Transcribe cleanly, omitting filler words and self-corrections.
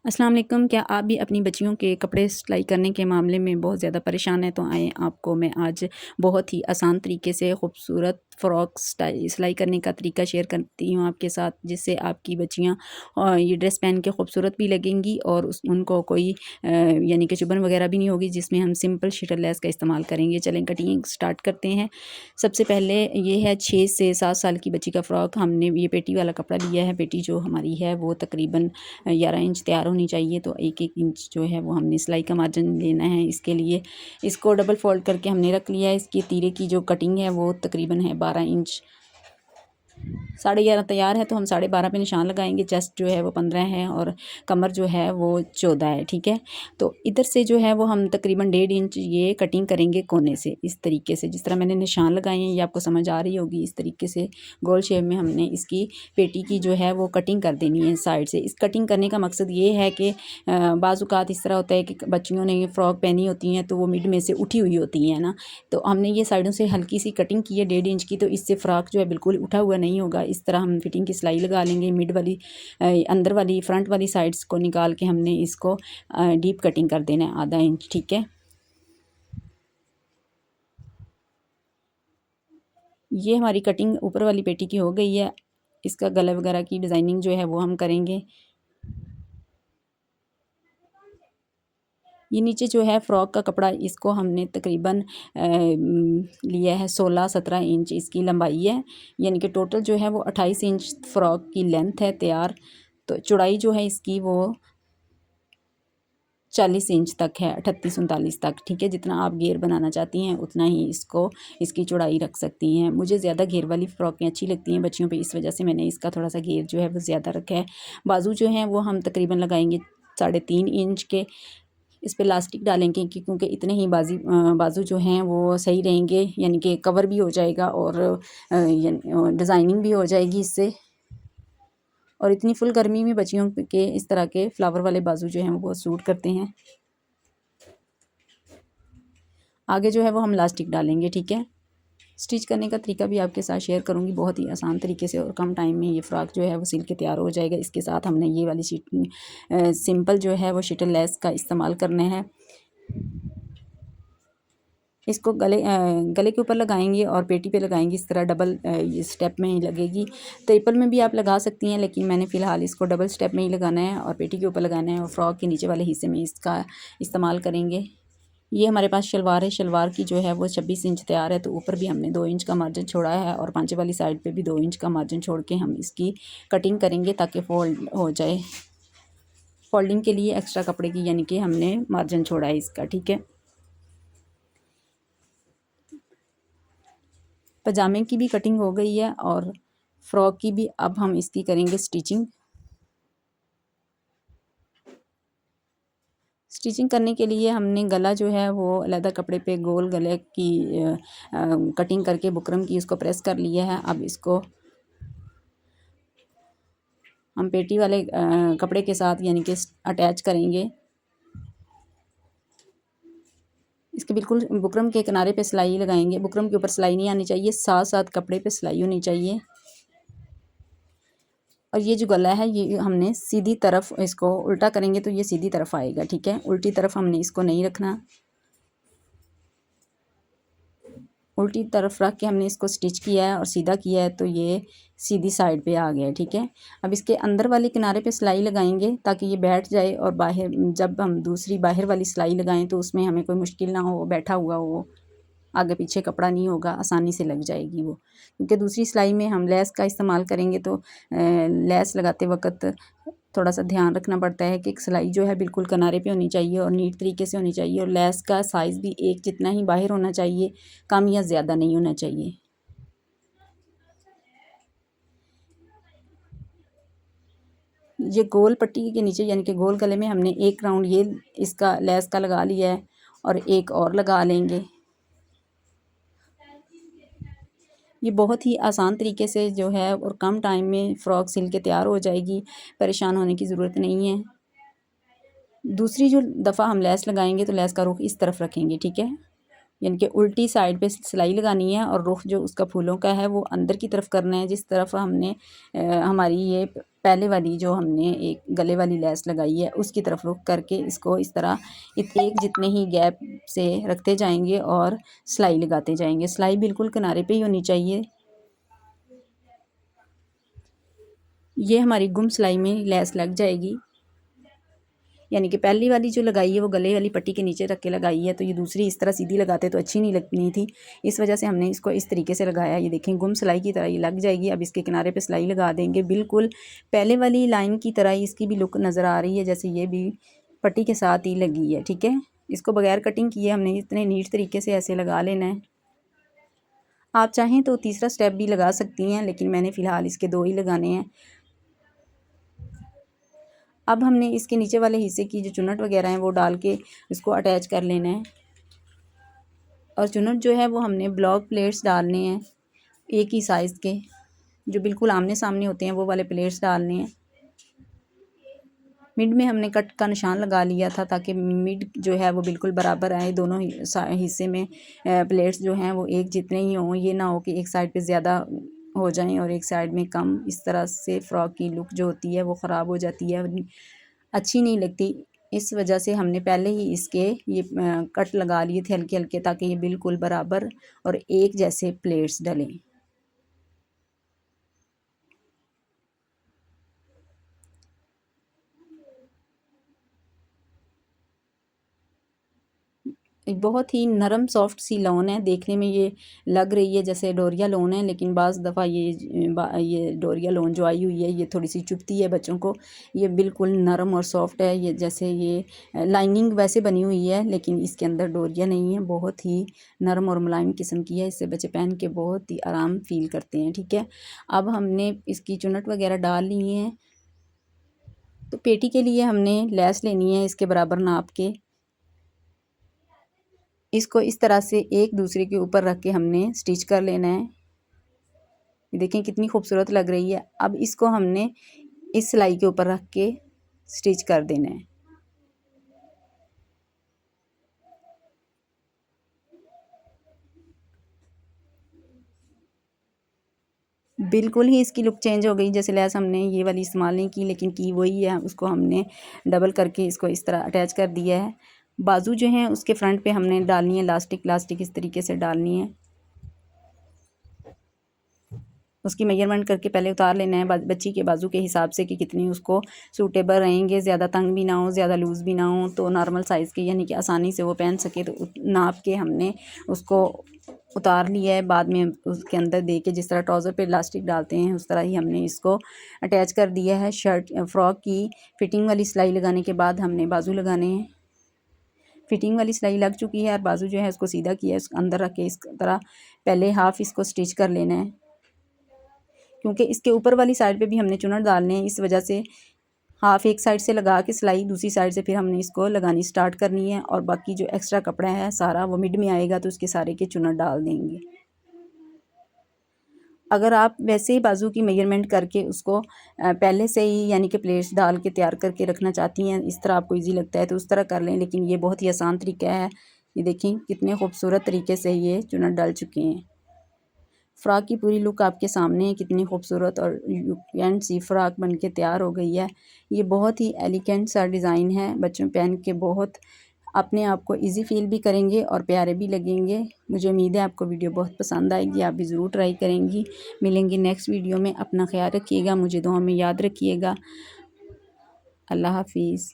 अस्सलाम वालेकुम। क्या आप भी अपनी बच्चियों के कपड़े सिलाई करने के मामले में बहुत ज़्यादा परेशान हैं? तो आएँ आपको मैं आज बहुत ही आसान तरीके से खूबसूरत फ़्रॉक सिलाई करने का तरीका शेयर करती हूँ आपके साथ, जिससे आपकी बच्चियाँ ये ड्रेस पहन के खूबसूरत भी लगेंगी और उनको कोई यानी कि चुभन वगैरह भी नहीं होगी, जिसमें हम सिंपल शटल लेस का इस्तेमाल करेंगे। चलें कटिंग स्टार्ट करते हैं। सबसे पहले ये है 6 से 7 साल की बच्ची का फ़्रॉक। हमने ये पेटी वाला कपड़ा लिया है। पेटी जो हमारी है वो तकरीबन 11 इंच तैयार होनी चाहिए, तो 1-1 इंच जो है वो हमने सिलाई का मार्जिन लेना है। इसके लिए इसको डबल फोल्ड करके हमने रख लिया है। इसकी तीरे की जो कटिंग है वो तकरीबन है 12 इंच। 11.5 तैयार है तो हम 12.5 पे निशान लगाएंगे। चेस्ट जो है वो 15 है और कमर जो है वो 14 है। ठीक है, तो इधर से जो है वो हम तकरीबन 1.5 इंच ये कटिंग करेंगे कोने से, इस तरीके से जिस तरह मैंने निशान लगाए हैं, ये आपको समझ आ रही होगी। इस तरीके से गोल शेप में हमने इसकी पेटी की जो है वो कटिंग कर देनी है साइड से। इस कटिंग करने का मकसद ये है कि बाज़-औक़ात इस तरह होता है कि बच्चियों ने फ़्रॉक पहनी होती हैं तो वो मिड में से उठी हुई होती हैं ना, तो हमने ये साइडों से हल्की सी कटिंग की है 1.5 इंच की, तो इससे फ़्रॉक जो है बिल्कुल उठा हुआ नहीं होगा। इस तरह हम फिटिंग की सिलाई लगा लेंगे। मिड वाली अंदर वाली फ्रंट वाली साइड्स को निकाल के हमने इसको डीप कटिंग कर देना है आधा इंच। ठीक है, ये हमारी कटिंग ऊपर वाली पेटी की हो गई है। इसका गला वगैरह की डिज़ाइनिंग जो है वो हम करेंगे। ये नीचे जो है फ़्रॉक का कपड़ा, इसको हमने तकरीबन लिया है 16-17 इंच इसकी लंबाई है, यानी कि टोटल जो है वो 28 इंच फ़्रॉक की लेंथ है तैयार। तो चौड़ाई जो है इसकी वो 40 इंच तक है, 38-39 तक। ठीक है, जितना आप घेर बनाना चाहती हैं उतना ही इसकी चौड़ाई रख सकती हैं। मुझे ज़्यादा घेर वाली फ़्रॉकें अच्छी लगती हैं बच्चियों पे, इस वजह से मैंने इसका थोड़ा सा घेर जो है वो ज़्यादा रखा है। बाजू जो हैं वो हम तकरीबन लगाएंगे 3.5 इंच के। इस पे इलास्टिक डालेंगे क्योंकि इतने ही बाजू जो हैं वो सही रहेंगे, यानी कि कवर भी हो जाएगा और डिज़ाइनिंग भी हो जाएगी इससे। और इतनी फुल गर्मी में बच्चियों के इस तरह के फ्लावर वाले बाजू जो हैं वो बहुत सूट करते हैं। आगे जो है वो हम इलास्टिक डालेंगे। ठीक है, स्टिच करने का तरीका भी आपके साथ शेयर करूँगी बहुत ही आसान तरीके से, और कम टाइम में ये फ़्रॉक जो है वो सिल के तैयार हो जाएगा। इसके साथ हमने ये वाली सिंपल जो है वो शटल लेस का इस्तेमाल करना है। इसको गले के ऊपर लगाएंगे और पेटी पे लगाएंगे। इस तरह डबल स्टेप में ही लगेगी। ट्रिपल में भी आप लगा सकती हैं, लेकिन मैंने फ़िलहाल इसको डबल स्टेप में ही लगाना है और पेटी के ऊपर लगाना है, और फ्रॉक के नीचे वाले हिस्से में इसका इस्तेमाल करेंगे। ये हमारे पास शलवार है। शलवार की जो है वो 26 इंच तैयार है, तो ऊपर भी हमने 2 इंच का मार्जिन छोड़ा है और पांचे वाली साइड पे भी 2 इंच का मार्जिन छोड़ के हम इसकी कटिंग करेंगे ताकि फोल्ड हो जाए। फोल्डिंग के लिए एक्स्ट्रा कपड़े की यानी कि हमने मार्जिन छोड़ा है इसका। ठीक है, पजामे की भी कटिंग हो गई है और फ्रॉक की भी। अब हम इसकी करेंगे स्टिचिंग। स्टिचिंग करने के लिए हमने गला जो है वो अलहदा कपड़े पे गोल गले की कटिंग करके बुकरम की उसको प्रेस कर लिया है। अब इसको हम पेटी वाले कपड़े के साथ यानी कि अटैच करेंगे। इसके बिल्कुल बुकरम के किनारे पे सिलाई लगाएंगे। बुकरम के ऊपर सिलाई नहीं आनी चाहिए, साथ साथ कपड़े पे सिलाई होनी चाहिए। और ये जो गला है ये हमने सीधी तरफ, इसको उल्टा करेंगे तो ये सीधी तरफ आएगा। ठीक है, उल्टी तरफ हमने इसको नहीं रखना। उल्टी तरफ रख के हमने इसको स्टिच किया है और सीधा किया है तो ये सीधी साइड पे आ गया है। ठीक है, अब इसके अंदर वाले किनारे पे सिलाई लगाएंगे ताकि ये बैठ जाए, और बाहर जब हम दूसरी बाहर वाली सिलाई लगाएं तो उसमें हमें कोई मुश्किल ना हो, बैठा हुआ हो, आगे पीछे कपड़ा नहीं होगा, आसानी से लग जाएगी वो। क्योंकि दूसरी सिलाई में हम लेस का इस्तेमाल करेंगे तो लेस लगाते वक्त थोड़ा सा ध्यान रखना पड़ता है कि सिलाई जो है बिल्कुल किनारे पे होनी चाहिए और नीट तरीके से होनी चाहिए, और लेस का साइज़ भी एक जितना ही बाहर होना चाहिए, कम या ज़्यादा नहीं होना चाहिए। ये गोल पट्टी के नीचे यानी कि गोल गले में हमने एक राउंड ये इसका लेस का लगा लिया है और एक और लगा लेंगे। ये बहुत ही आसान तरीके से जो है और कम टाइम में फ़्रॉक सिल के तैयार हो जाएगी, परेशान होने की ज़रूरत नहीं है। दूसरी जो दफ़ा हम लेस लगाएंगे तो लेस का रुख इस तरफ रखेंगे। ठीक है, यानी कि उल्टी साइड पे सिलाई लगानी है और रुख जो उसका फूलों का है वो अंदर की तरफ करना है, जिस तरफ हमने हमारी ये पहले वाली जो हमने एक गले वाली लेस लगाई है उसकी तरफ रुख करके इसको इस तरह एक जितने ही गैप से रखते जाएंगे और सिलाई लगाते जाएंगे। सिलाई बिल्कुल किनारे पे ही होनी चाहिए। ये हमारी गुम सिलाई में लेस लग जाएगी, यानी कि पहली वाली जो लगाई है वो गले वाली पट्टी के नीचे रख के लगाई है, तो ये दूसरी इस तरह सीधी लगाते तो अच्छी नहीं लगनी थी, इस वजह से हमने इसको इस तरीके से लगाया। ये देखें गुम सिलाई की तरह ये लग जाएगी। अब इसके किनारे पे सिलाई लगा देंगे, बिल्कुल पहले वाली लाइन की तरह ही इसकी भी लुक नज़र आ रही है, जैसे ये भी पट्टी के साथ ही लगी है। ठीक है, इसको बगैर कटिंग किए हमने इतने नीट तरीके से ऐसे लगा लेना है। आप चाहें तो तीसरा स्टेप भी लगा सकती हैं, लेकिन मैंने फ़िलहाल इसके 2 ही लगाने हैं। अब हमने इसके नीचे वाले हिस्से की जो चुन्नट वगैरह हैं वो डाल के इसको अटैच कर लेना है। और चुन्नट जो है वो हमने ब्लॉक प्लेट्स डालने हैं, एक ही साइज़ के, जो बिल्कुल आमने सामने होते हैं वो वाले प्लेट्स डालने हैं। मिड में हमने कट का निशान लगा लिया था ताकि मिड जो है वो बिल्कुल बराबर आए, दोनों हिस्से में प्लेट्स जो हैं वो एक जितने ही हों, ये ना हो कि एक साइड पे ज़्यादा हो जाएं और एक साइड में कम। इस तरह से फ़्रॉक की लुक जो होती है वो ख़राब हो जाती है, अच्छी नहीं लगती। इस वजह से हमने पहले ही इसके ये कट लगा लिए थे हल्के हल्के, ताकि ये बिल्कुल बराबर और एक जैसे प्लेट्स डलें। एक बहुत ही नरम सॉफ्ट सी लॉन है, देखने में ये लग रही है जैसे डोरिया लॉन है, लेकिन बाज़ दफ़ा ये डोरिया लॉन जो आई हुई है ये थोड़ी सी चुभती है बच्चों को। ये बिल्कुल नरम और सॉफ्ट है, ये जैसे ये लाइनिंग वैसे बनी हुई है लेकिन इसके अंदर डोरिया नहीं है, बहुत ही नरम और मुलायम किस्म की है, इससे बच्चे पहन के बहुत ही आराम फील करते हैं। ठीक है, अब हमने इसकी चुन्नट वगैरह डाल ली है, तो पेटी के लिए हमने लेस लेनी है इसके बराबर नाप के। इसको इस तरह से एक दूसरे के ऊपर रख के हमने स्टिच कर लेना है। ये देखें कितनी खूबसूरत लग रही है। अब इसको हमने इस सिलाई के ऊपर रख के स्टिच कर देना है। बिल्कुल ही इसकी लुक चेंज हो गई, जैसे लेस हमने ये वाली इस्तेमाल नहीं की लेकिन की वही है, उसको हमने डबल करके इसको इस तरह अटैच कर दिया है। बाजू जो है उसके फ्रंट पे हमने डालनी है लास्टिक इस तरीके से डालनी है। उसकी मेजरमेंट करके पहले उतार लेना है बच्ची के बाजू के हिसाब से कि कितनी उसको सूटेबल रहेंगे, ज़्यादा तंग भी ना हो ज़्यादा लूज़ भी ना हो, तो नॉर्मल साइज़ के यानी कि आसानी से वो पहन सके। तो नाप के हमने उसको उतार लिया है, बाद में उसके अंदर दे के जिस तरह ट्राउज़र पे इलास्टिक डालते हैं उस तरह ही हमने इसको अटैच कर दिया है। फ़्रॉक की फ़िटिंग वाली सिलाई लगाने के बाद हमने बाजू लगाने हैं। फ़िटिंग वाली सिलाई लग चुकी है और बाजू जो है उसको सीधा किया है, उसके अंदर रख के इस तरह पहले हाफ़ इसको स्टिच कर लेना है, क्योंकि इसके ऊपर वाली साइड पे भी हमने चुन्नट डालने हैं, इस वजह से हाफ़ एक साइड से लगा के सिलाई दूसरी साइड से फिर हमने इसको लगानी स्टार्ट करनी है, और बाकी जो एक्स्ट्रा कपड़ा है सारा वो मिड में आएगा तो उसके सारे के चुन्नट डाल देंगे। अगर आप वैसे ही बाजू की मेजरमेंट करके उसको पहले से ही यानी कि प्लेट्स डाल के तैयार करके रखना चाहती हैं, इस तरह आपको ईजी लगता है तो उस तरह कर लें, लेकिन ये बहुत ही आसान तरीका है। ये देखें कितने खूबसूरत तरीके से ये चुन्नट डल चुके हैं। फ़्रॉक की पूरी लुक आपके सामने है, कितनी खूबसूरत और एंड सी फ़्रॉक बन के तैयार हो गई है। ये बहुत ही एलिगेंट सा डिज़ाइन है, बच्चों पहन के बहुत अपने आप को इजी फील भी करेंगे और प्यारे भी लगेंगे। मुझे उम्मीद है आपको वीडियो बहुत पसंद आएगी, आप भी ज़रूर ट्राई करेंगी। मिलेंगे नेक्स्ट वीडियो में, अपना ख्याल रखिएगा, मुझे दुआ में याद रखिएगा। अल्लाह हाफिज़।